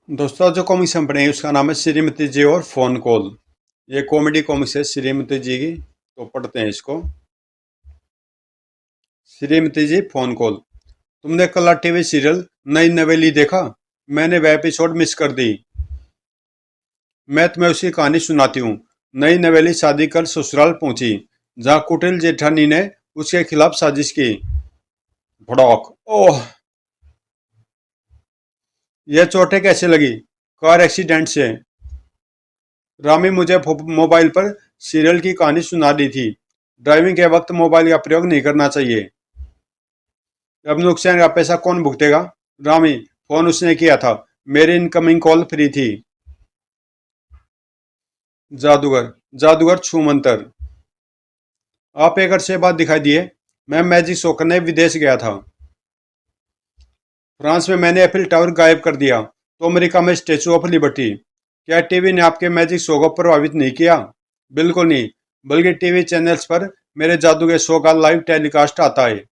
दोस्तों जो कॉमिक्स हम पढ़ेंगे उसका नाम है श्रीमती जी और फोन कॉल। ये कॉमेडी कॉमिक्स है श्रीमती जी की, तो पढ़ते हैं इसको। श्रीमती जी फोन कॉल। तुमने कल टीवी सीरियल नई नवेली देखा? मैंने वह एपिसोड मिस कर दी। मैं तुम्हें उसकी कहानी सुनाती हूँ। नई नवेली शादी कर ससुराल पहुंची, जहाँ कुटिल जेठानी ने उसके खिलाफ साजिश की। भड़क। ओह, यह चोटें कैसे लगी? कार एक्सीडेंट से। रामी मुझे मोबाइल पर सीरियल की कहानी सुना दी थी। ड्राइविंग के वक्त मोबाइल का प्रयोग नहीं करना चाहिए। अब नुकसान का पैसा कौन भुगतेगा? रामी, फोन उसने किया था। मेरी इनकमिंग कॉल फ्री थी। जादूगर। जादूगर छू मंतर। आप एक अरसे बाद दिखाई दिए। मैं मैजिक शो करने विदेश गया था। फ्रांस में मैंने एफिल टावर गायब कर दिया, तो अमेरिका में स्टेचू ऑफ लिबर्टी। क्या टीवी ने आपके मैजिक शो को प्रभावित नहीं किया? बिल्कुल नहीं, बल्कि टीवी चैनल्स पर मेरे जादू के शो का लाइव टेलीकास्ट आता है।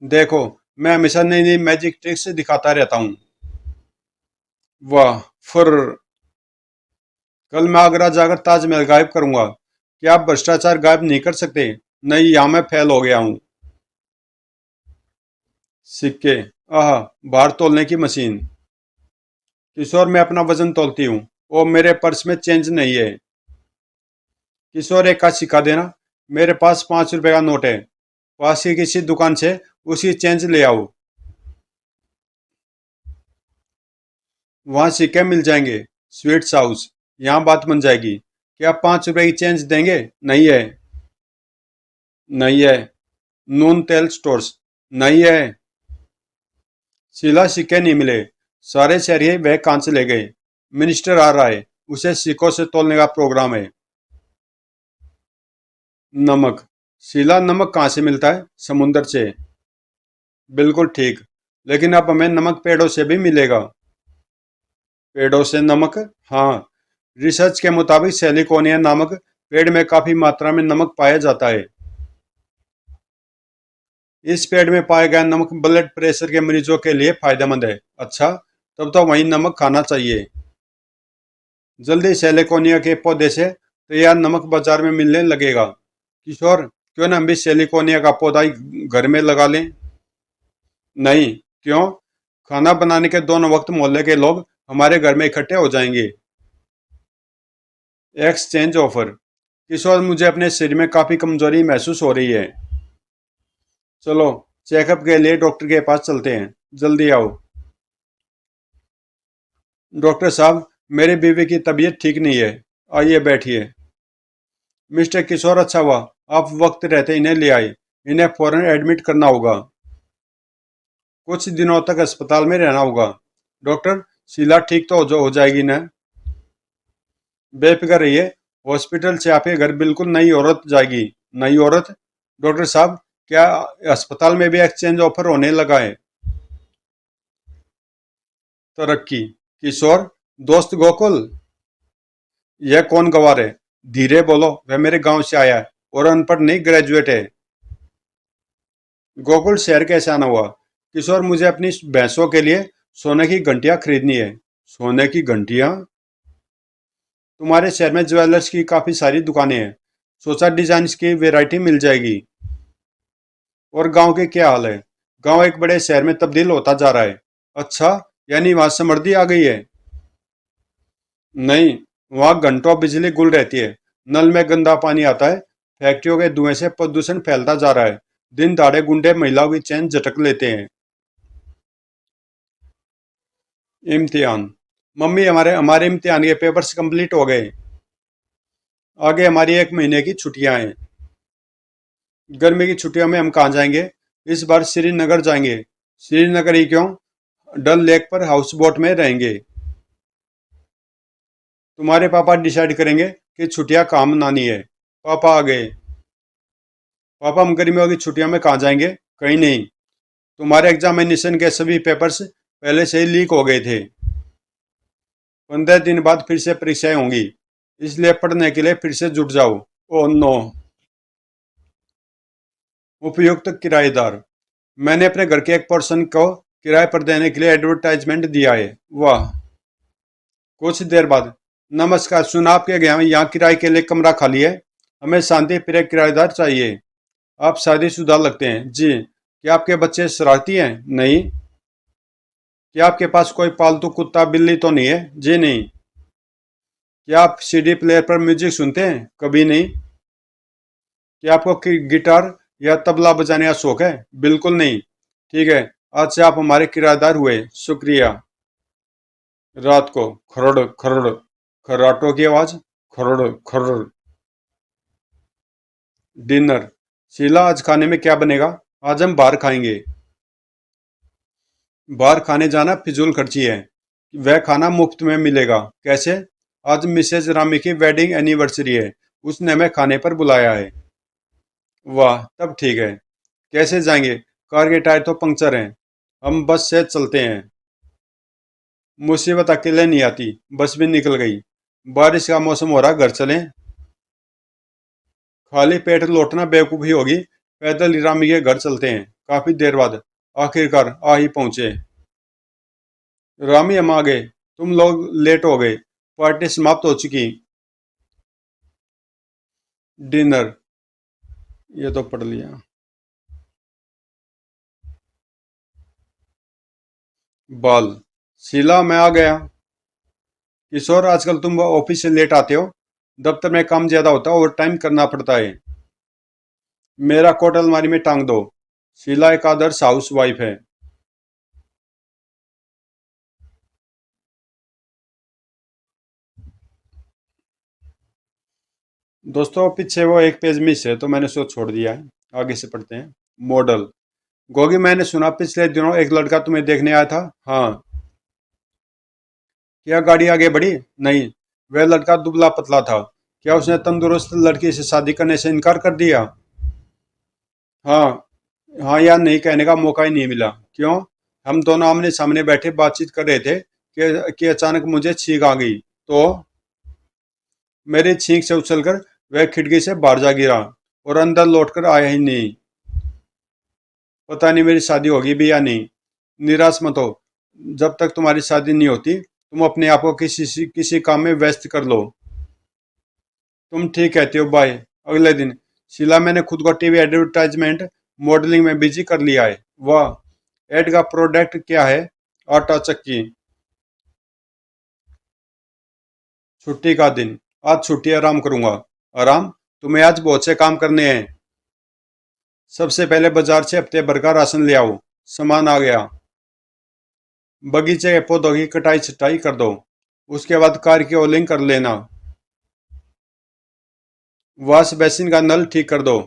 देखो, मैं हमेशा नई नई मैजिक ट्रिक्स दिखाता रहता हूँ। वाह। फुर। कल मैं आगरा जाकर ताजमहल गायब करूंगा। क्या आप भ्रष्टाचार गायब नहीं कर सकते? नहीं, यहाँ मैं फेल हो गया हूँ। सिक्के। आह, भार तोलने की मशीन। किशोर, मैं अपना वजन तोलती हूँ। ओ, मेरे पर्स में चेंज नहीं है। किशोर, एक का सिक्का देना। मेरे पास 5 रुपए का नोट है। पास की किसी दुकान से उसकी चेंज ले आओ। वहां सिक्के मिल जाएंगे। Sweets house. यहाँ बात बन जाएगी। क्या 5 रुपए की चेंज देंगे? नहीं है। नहीं है। नून तेल स्टोर्स। नहीं है। शीला, सिक्के नहीं मिले। सारे शहरी वह कान से ले गए। मिनिस्टर आ रहा है, उसे सिक्कों से तोलने का प्रोग्राम है। नमक। शीला, नमक कहाँ से मिलता है? समुंदर से। बिल्कुल ठीक, लेकिन अब हमें नमक पेड़ों से भी मिलेगा। पेड़ों से नमक? हाँ। रिसर्च के मुताबिक सेलिकोनिया नामक पेड़ में काफी मात्रा में नमक पाया जाता है। इस पेड़ में पाया गया नमक ब्लड प्रेशर के मरीजों के लिए फायदेमंद है। अच्छा, तब तो वही नमक खाना चाहिए। जल्दी सेलिकोनिया के पौधे से तैयार नमक बाजार में मिलने लगेगा। किशोर, क्यों ना हम भी सेलिकोनिया का पौधा ही घर में लगा लें? नहीं। क्यों? खाना बनाने के दोनों वक्त मोहल्ले के लोग हमारे घर में इकट्ठे हो जाएंगे। Exchange offer. किशोर, मुझे अपने शरीर में काफी कमजोरी महसूस हो रही है। चलो, चेकअप के लिए डॉक्टर के पास चलते हैं। जल्दी आओ। डॉक्टर साहब, मेरी बीवी की तबीयत ठीक नहीं है। आइए बैठिए। मिस्टर किशोर, अच्छा हुआ आप वक्त रहते इन्हें ले आए। इन्हें फौरन एडमिट करना होगा। कुछ दिनों तक अस्पताल में रहना होगा। डॉक्टर, शीला ठीक तो हो जाएगी ना? बेफिक्र रहिए। हॉस्पिटल से आपके घर बिल्कुल नई औरत जाएगी। नई औरत? डॉक्टर साहब, क्या अस्पताल में भी एक्सचेंज ऑफर होने लगा है? तरक्की। किशोर, दोस्त गोकुल। यह कौन गवार है? धीरे बोलो, वह मेरे गांव से आया है और अनपढ़ नहीं, ग्रेजुएट है। गोकुल, शहर कैसे आना हुआ? किशोर, मुझे अपनी भैंसों के लिए सोने की घंटियां खरीदनी है। सोने की घंटियां? तुम्हारे शहर में ज्वेलर्स की काफी सारी दुकानें हैं। सोचा डिजाइन की वैरायटी मिल जाएगी। और गांव के क्या हाल है? गांव एक बड़े शहर में तब्दील होता जा रहा है। अच्छा, यानी वहां समृद्धि आ गई है? नहीं, वहां घंटों बिजली गुल रहती है। नल में गंदा पानी आता है। फैक्ट्रियों के धुएं से प्रदूषण फैलता जा रहा है। दिन दाड़े गुंडे महिलाओं की चैन झटक लेते हैं। इम्तिहान। मम्मी, हमारे हमारे इम्तिहान के पेपर्स कंप्लीट हो गए। आगे हमारी 1 महीने की छुट्टियां हैं। गर्मी की छुट्टियों में हम कहाँ जाएंगे? इस बार श्रीनगर जाएंगे। श्रीनगर ही क्यों, डल लेक पर हाउस बोट में रहेंगे। तुम्हारे पापा डिसाइड करेंगे कि छुट्टियां कहाँ मनानी है। पापा आ गए। पापा, हम गर्मियों की छुट्टियों में कहाँ जाएंगे? कहीं नहीं। तुम्हारे एग्जामिनेशन के सभी पेपर्स पहले से ही लीक हो गए थे। 15 दिन बाद फिर से परीक्षाएं होंगी, इसलिए पढ़ने के लिए फिर से जुट जाओ। Oh no. उपयुक्त किराएदार। मैंने अपने घर के एक पर्सन को किराए पर देने के लिए एडवर्टाइजमेंट दिया है। वाह। कुछ देर बाद, नमस्कार, सुना आपके यहाँ किराए के लिए कमरा खाली है। हमें शांति प्रिय किराएदार चाहिए। आप शादीशुदा लगते हैं। जी। क्या आपके बच्चे शरारती हैं? नहीं। क्या आपके पास कोई पालतू कुत्ता बिल्ली तो नहीं है? जी नहीं। क्या आप सीडी प्लेयर पर म्यूजिक सुनते हैं? कभी नहीं। क्या आपको गिटार या तबला बजाने का शौक है? बिल्कुल नहीं। ठीक है, आज से आप हमारे किराएदार हुए। शुक्रिया। रात को खरड़ खरड़, खर्राटों की आवाज, खरड़ खरड़। डिनर। शीला, आज खाने में क्या बनेगा? आज हम बाहर खाएंगे। बाहर खाने जाना फिजूल खर्ची है। वह खाना मुफ्त में मिलेगा। कैसे? आज मिसेज रामी की वेडिंग एनिवर्सरी है, उसने हमें खाने पर बुलाया है। वाह, तब ठीक है। कैसे जाएंगे? कार के टायर तो पंक्चर हैं। हम बस से चलते हैं। मुसीबत अकेले नहीं आती। बस भी निकल गई। बारिश का मौसम हो रहा, घर चलें। खाली पेट लौटना बेवकूफ़ी होगी। पैदल ही रामी के घर चलते हैं। काफी देर बाद आखिरकार आ ही पहुंचे। रामी, हम आ गए। तुम लोग लेट हो गए। पार्टी समाप्त हो चुकी। डिनर। ये तो पढ़ लिया। बाल। शीला, मैं आ गया। किशोर, आजकल तुम ऑफिस से लेट आते हो। दफ्तर में काम ज्यादा होता है और टाइम करना पड़ता है। मेरा कोट अलमारी में टांग दो। शीला एक आदर्श हाउस वाइफ है। दोस्तों, पीछे वो एक पेज मिस है तो मैंने उसको छोड़ दिया है। आगे से पढ़ते हैं। मॉडल। गोगी, मैंने सुना पिछले दिनों एक लड़का तुम्हें देखने आया था। हाँ। क्या गाड़ी आगे बढ़ी? नहीं। वह लड़का दुबला पतला था। क्या उसने तंदुरुस्त लड़की से शादी करने से इनकार कर दिया? हाँ। हाँ या नहीं कहने का मौका ही नहीं मिला। क्यों? हम दोनों आमने सामने बैठे बातचीत कर रहे थे कि अचानक मुझे छींक आ गई। तो मेरी छींक से उछलकर वह खिड़की से बाहर जा गिरा और अंदर लौटकर आया ही नहीं। पता नहीं मेरी शादी होगी भी या नहीं। निराश मत हो। जब तक तुम्हारी शादी नहीं होती, तुम अपने आप को किसी काम में व्यस्त कर लो। तुम ठीक कहते हो, बाय। अगले दिन। शीला, मैंने खुद को टीवी एडवर्टाइजमेंट मॉडलिंग में बिजी कर लिया है। वाह। एड का प्रोडक्ट क्या है? आटा चक्की। छुट्टी का दिन। आज छुट्टी, आराम करूंगा। आराम? तुम्हें आज बहुत से काम करने हैं। सबसे पहले बाजार से हफ्ते भर का राशन ले आओ। सामान आ गया। बगीचे के पौधों की कटाई छटाई कर दो। उसके बाद कार की ऑयलिंग कर लेना। वॉश बेसिन का नल ठीक कर दो।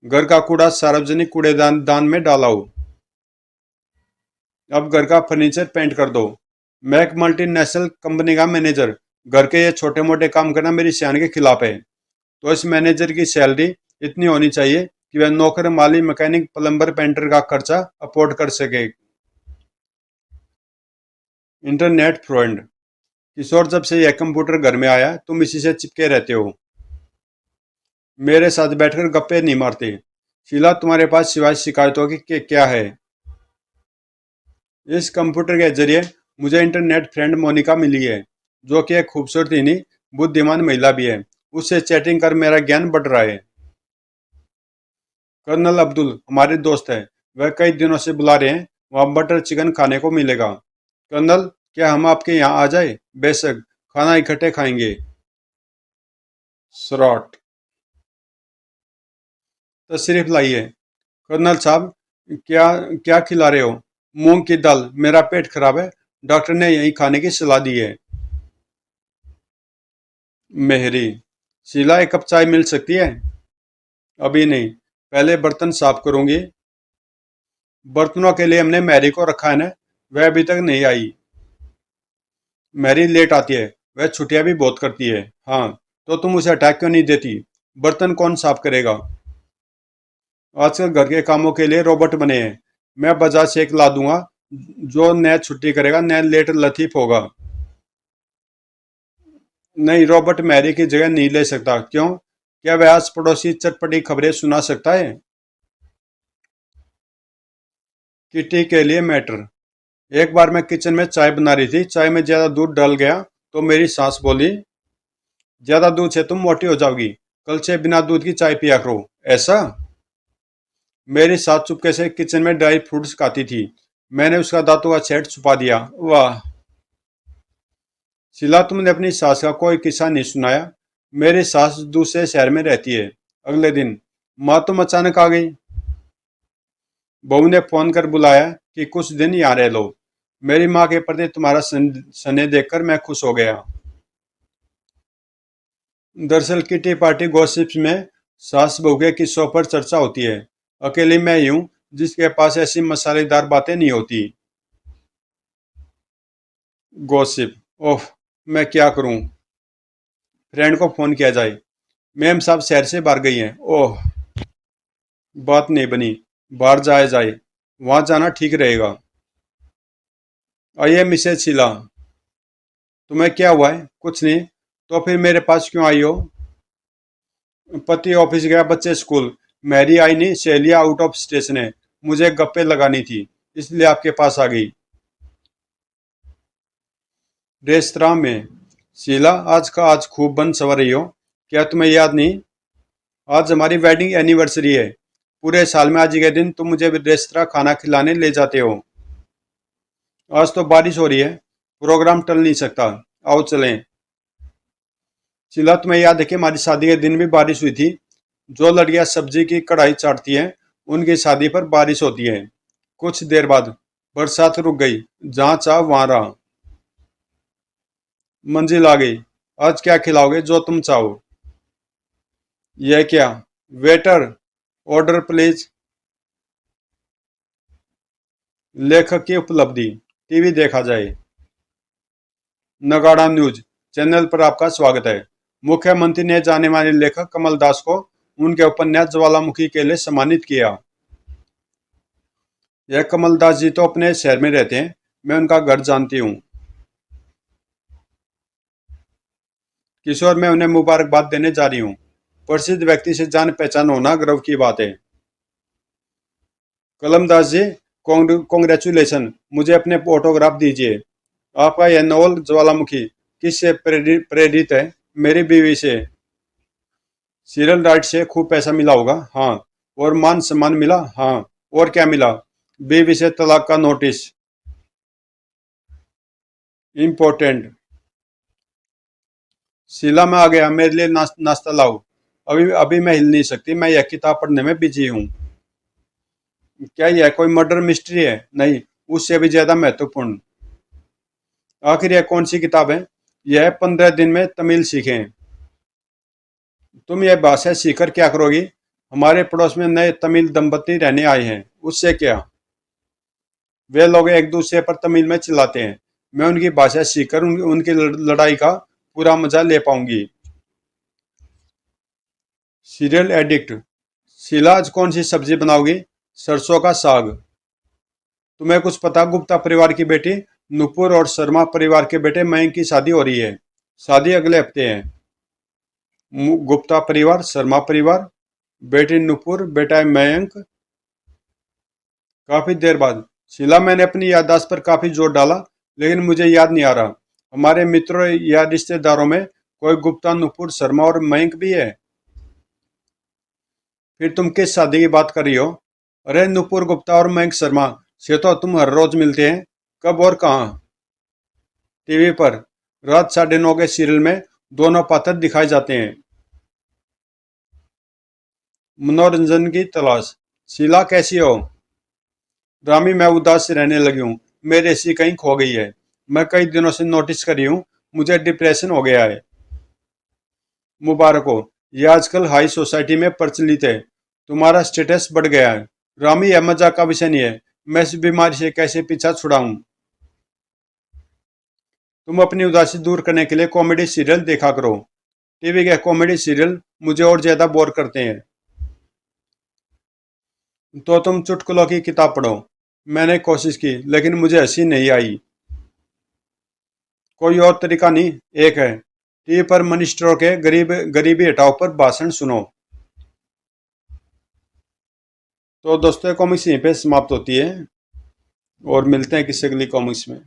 घर का कूड़ा सार्वजनिक कूड़ेदान दान में डालाओ। अब घर का फर्नीचर पेंट कर दो। मैं एक मल्टीनेशनल कंपनी का मैनेजर। घर के ये छोटे मोटे काम करना मेरी शान के खिलाफ है। तो इस मैनेजर की सैलरी इतनी होनी चाहिए कि वह नौकर, माली, मैकेनिक, प्लम्बर, पेंटर का खर्चा अफोर्ड कर सके। Internet friend. किशोर, जब से यह कंप्यूटर घर में आया तुम इसी से चिपके रहते हो। मेरे साथ बैठकर गप्पे नहीं मारते। शीला, तुम्हारे पास सिवाय शिकायतों के क्या है? इस कंप्यूटर के जरिए मुझे इंटरनेट फ्रेंड मोनिका मिली है, जो कि एक खूबसूरत ही नहीं, बुद्धिमान महिला भी है। उससे चैटिंग कर मेरा ज्ञान बढ़ रहा है। कर्नल अब्दुल हमारे दोस्त है। वह कई दिनों से बुला रहे हैं। वहाँ बटर चिकन खाने को मिलेगा। कर्नल, क्या हम आपके यहाँ आ जाए? बेशक। खाना इकट्ठे खाएंगे। सराट। तशरीफ लाइए। कर्नल साहब, क्या क्या खिला रहे हो? मूंग की दाल। मेरा पेट खराब है, डॉक्टर ने यही खाने की सलाह दी है। मेहरी। शीला, एक कप चाय मिल सकती है? अभी नहीं, पहले बर्तन साफ करूंगी। बर्तनों के लिए हमने मैरी को रखा है ना, वह अभी तक नहीं आई। मैरी लेट आती है। वह छुट्टियां भी बहुत करती है। हाँ। तो तुम उसे अटैक क्यों नहीं देती? बर्तन कौन साफ करेगा? आजकल घर के कामों के लिए रोबोट बने हैं। मैं बाजार से एक ला दूंगा। जो नया छुट्टी करेगा, नया लेट लतीफ होगा। नहीं, रॉबर्ट मैरी की जगह नहीं ले सकता। क्यों? क्या वह आस पड़ोसी चटपटी खबरें सुना सकता है? किटी के लिए मैटर। एक बार मैं किचन में चाय बना रही थी, चाय में ज्यादा दूध डल गया तो मेरी सास बोली, ज्यादा दूध से तुम मोटी हो जाओगी, कल से बिना दूध की चाय पिया करो। ऐसा? मेरी सास चुपके से किचन में ड्राई फ्रूट्स खाती थी, मैंने उसका दांतों का सेट छुपा दिया। वाह शीला, तुमने अपनी सास का कोई किस्सा नहीं सुनाया। मेरी सास दूसरे शहर में रहती है। अगले दिन माँ तुम अचानक आ गई। बहू ने फोन कर बुलाया कि कुछ दिन यहाँ रह लो। मेरी माँ के प्रति तुम्हारा स्नेह देखकर मैं खुश हो गया। दरअसल किटी पार्टी गॉसिप्स में सास बहू के किस्सों पर चर्चा होती है। अकेली मैं ही हूँ जिसके पास ऐसी मसालेदार बातें नहीं होती। गॉसिप, ओह मैं क्या करूं। फ्रेंड को फोन किया जाए, मैम साहब शहर से बाहर गई हैं। ओह बात नहीं बनी, बाहर जाया जाए, वहां जाना ठीक रहेगा। आइए मिसेज शीला, तुम्हें क्या हुआ है? कुछ नहीं, तो फिर मेरे पास क्यों आई हो? पति ऑफिस गया, बच्चे स्कूल, मैरी आई नहीं, सहेलिया आउट ऑफ स्टेशन है, मुझे गप्पे लगानी थी, इसलिए आपके पास आ गई। रेस्तरां में, शीला आज खूब बन सवर रही हो, क्या तुम्हें याद नहीं? आज हमारी वेडिंग एनिवर्सरी है, पूरे साल में आज के दिन तुम मुझे रेस्तरां खाना खिलाने ले जाते हो। आज तो बारिश हो रही है, प्रोग्राम टल नहीं सकता, आओ चलें। शीला, तुम्हें याद है कि हमारी शादी के दिन भी बारिश हुई थी? जो लड़कियां सब्जी की कढ़ाई चाटती हैं उनकी शादी पर बारिश होती है। कुछ देर बाद बरसात रुक गई, जहां चाह वहां रहा। मंजिल आ गई, आज क्या खिलाओगे जो तुम चाहो? यह क्या? Waiter, order please. लेखक की उपलब्धि, टीवी देखा जाए। नगाड़ा न्यूज चैनल पर आपका स्वागत है। मुख्यमंत्री ने जाने माने लेखक कमल दास को उनके उपन्यास ज्वालामुखी के लिए सम्मानित किया। यह कमल दास जी तो अपने शहर में रहते हैं, मैं उनका घर जानती हूँ। किशोर, मैं उन्हें मुबारकबाद देने जा रही हूँ। प्रसिद्ध व्यक्ति से जान पहचान होना गर्व की बात है। कलमदास जी, कॉन्ग्रेचुलेशन, मुझे अपने ऑटोग्राफ दीजिए। आपका यह नॉवल ज्वालामुखी किससे प्रेरित है? मेरी बीवी से। सीरियल राइट से खूब पैसा मिला होगा? हाँ। और मान सम्मान मिला? हाँ। और क्या मिला? बीवी से तलाक का नोटिस। इम्पोर्टेंट। शीला, में आ गया, मेरे लिए नाश्ता लाओ। अभी अभी मैं हिल नहीं सकती, मैं यह किताब पढ़ने में बिजी हूँ। क्या यह कोई मर्डर मिस्ट्री है? नहीं, उससे भी ज्यादा महत्वपूर्ण। आखिर यह कौन सी किताब है? यह 15 दिन में तमिल सीखें। तुम यह भाषा सीखकर क्या करोगी? हमारे पड़ोस में नए तमिल दंपति रहने आए हैं, उससे क्या? वे लोग एक दूसरे पर तमिल में चिल्लाते हैं, मैं उनकी भाषा सीखकर उनकी लड़ाई का पूरा मजा ले पाऊंगी। सीरियल एडिक्ट, शीला आज कौन सी सब्जी बनाओगी? सरसों का साग। तुम्हें कुछ पता? गुप्ता परिवार की बेटी नुपुर और शर्मा परिवार के बेटे मयंक की शादी हो रही है। शादी अगले हफ्ते है। गुप्ता परिवार, शर्मा परिवार, बेटी नुपुर, बेटा है मयंक। काफी देर बाद, शीला, मैंने अपनी याददाश्त पर काफी जोर डाला लेकिन मुझे याद नहीं आ रहा। हमारे मित्रों या रिश्तेदारों में कोई गुप्ता, नुपुर, शर्मा और मयंक भी है? फिर तुम किस शादी की बात कर रही हो? अरे नुपुर गुप्ता और मयंक शर्मा से तो तुम हर रोज मिलते हैं। कब और कहाँ? टीवी पर रात 9:30 के सीरियल में दोनों पात्र दिखाए जाते हैं। मनोरंजन की तलाश, शीला कैसी हो? रामी, मैं उदास से रहने लगी हूँ, मेरी ऐसी कहीं खो गई है। मैं कई दिनों से नोटिस कर रही हूँ, मुझे डिप्रेशन हो गया है। मुबारक हो, यह आजकल हाई सोसाइटी में प्रचलित है, तुम्हारा स्टेटस बढ़ गया है। रामी, यह मजाक का विषय नहीं है, मैं इस बीमारी से कैसे पीछा छुड़ाऊं? तुम अपनी उदासी दूर करने के लिए कॉमेडी सीरियल देखा करो। टीवी के कॉमेडी सीरियल मुझे और ज्यादा बोर करते हैं। तो तुम चुटकुलों की किताब पढ़ो। मैंने कोशिश की लेकिन मुझे हंसी नहीं आई। कोई और तरीका नहीं? एक है, टीवी पर मनी स्टोर के गरीबी हटाओ पर भाषण सुनो। तो दोस्तों, कॉमिक्स यहीं पे समाप्त होती है। और मिलते हैं किसी अगली कॉमिक्स में।